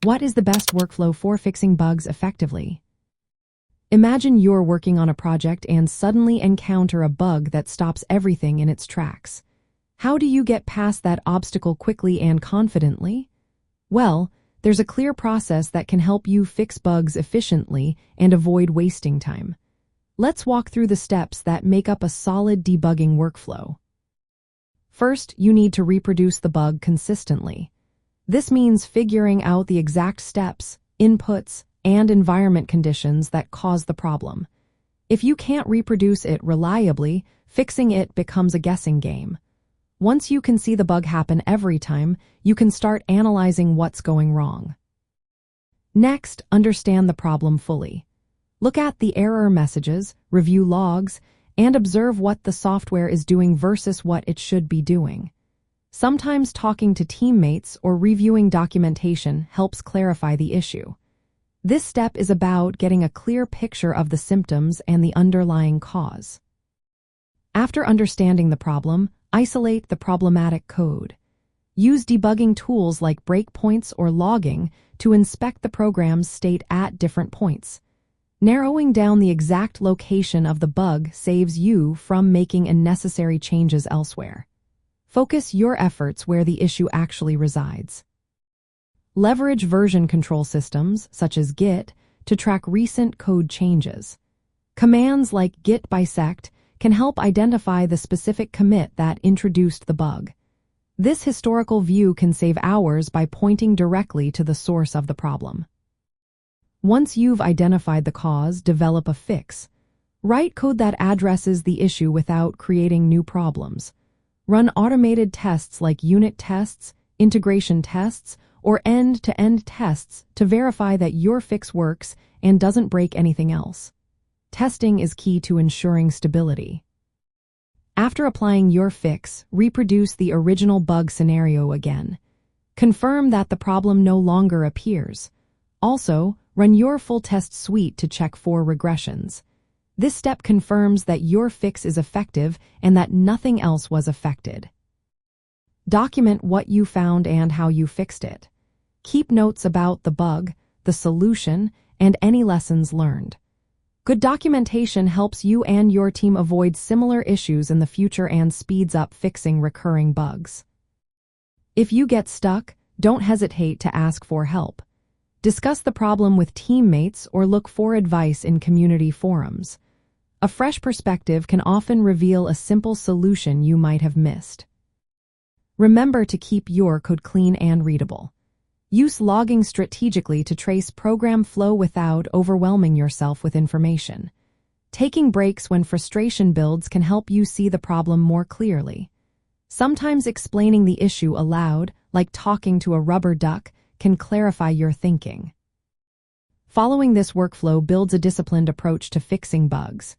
What is the best workflow for fixing bugs effectively? Imagine you're working on a project and suddenly encounter a bug that stops everything in its tracks. How do you get past that obstacle quickly and confidently? Well, there's a clear process that can help you fix bugs efficiently and avoid wasting time. Let's walk through the steps that make up a solid debugging workflow. First, you need to reproduce the bug consistently. This means figuring out the exact steps, inputs, and environment conditions that cause the problem. If you can't reproduce it reliably, fixing it becomes a guessing game. Once you can see the bug happen every time, you can start analyzing what's going wrong. Next, understand the problem fully. Look at the error messages, review logs, and observe what the software is doing versus what it should be doing. Sometimes talking to teammates or reviewing documentation helps clarify the issue. This step is about getting a clear picture of the symptoms and the underlying cause. After understanding the problem, isolate the problematic code. Use debugging tools like breakpoints or logging to inspect the program's state at different points. Narrowing down the exact location of the bug saves you from making unnecessary changes elsewhere. Focus your efforts where the issue actually resides. Leverage version control systems, such as Git, to track recent code changes. Commands like git bisect can help identify the specific commit that introduced the bug. This historical view can save hours by pointing directly to the source of the problem. Once you've identified the cause, develop a fix. Write code that addresses the issue without creating new problems. Run automated tests like unit tests, integration tests, or end-to-end tests to verify that your fix works and doesn't break anything else. Testing is key to ensuring stability. After applying your fix, reproduce the original bug scenario again. Confirm that the problem no longer appears. Also, run your full test suite to check for regressions. This step confirms that your fix is effective and that nothing else was affected. Document what you found and how you fixed it. Keep notes about the bug, the solution, and any lessons learned. Good documentation helps you and your team avoid similar issues in the future and speeds up fixing recurring bugs. If you get stuck, don't hesitate to ask for help. Discuss the problem with teammates or look for advice in community forums. A fresh perspective can often reveal a simple solution you might have missed. Remember to keep your code clean and readable. Use logging strategically to trace program flow without overwhelming yourself with information. Taking breaks when frustration builds can help you see the problem more clearly. Sometimes explaining the issue aloud, like talking to a rubber duck, can clarify your thinking. Following this workflow builds a disciplined approach to fixing bugs.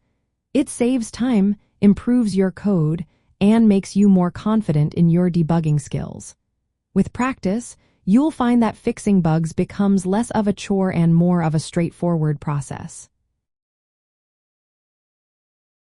It saves time, improves your code, and makes you more confident in your debugging skills. With practice, you'll find that fixing bugs becomes less of a chore and more of a straightforward process.